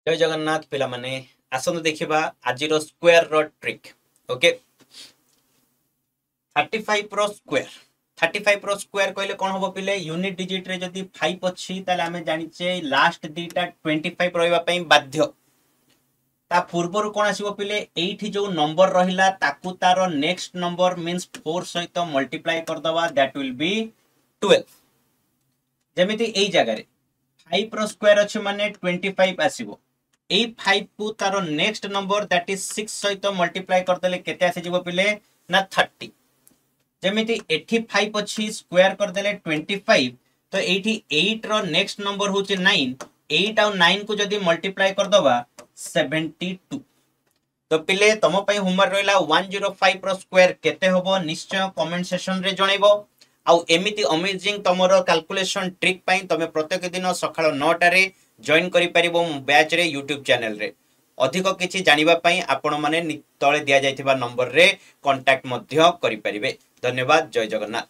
जय जगन्नाथ पिला माने आसनु देखिबा आजिर स्क्वायर रो ट्रिक। ओके 35 रो स्क्वायर 35 रो स्क्वायर कहले कोन होबो पिले यूनिट डिजिट रे जदी 5 अछि ताले हमें जानि छे लास्ट दीटा 25 रहइबा पई बाध्य। ता पूर्वरु कोन आसीबो पिले एठी जो नंबर रहिला ताकू तारो नेक्स्ट नंबर मींस 4 सहित मल्टीप्लाई कर दवा दैट विल बी 12। जेमिति एई जगह रे 5 रो स्क्वायर अछि माने 25 आसीबो। ए 5 को तारो नेक्स्ट नंबर दैट इज 6 सहित मल्टीप्लाई कर देले केते आसी जीवो पिले ना 30। जेमिति 85 अछि स्क्वायर कर देले 25 तो एठी 8 रो नेक्स्ट नंबर होचे 9। 8 और 9 को जदी मल्टीप्लाई कर दवा 72। तो पिले तमो पई होमवर्क रहला 105 रो स्क्वायर केते होबो निश्चय कमेंट सेक्शन रे जणाइबो। आउ एमिति अमेजिंग तमरो कैलकुलेशन ट्रिक पई तमे प्रत्येक दिन सकाळ 9 रे जॉइन करि परिबो बैच रे यूट्यूब चैनल रे। अधिक किछि जानिबा पई आपण माने तळे दिया जायथिबा नंबर रे कांटेक्ट मध्य करि परिबे। धन्यवाद। जय जगन्नाथ।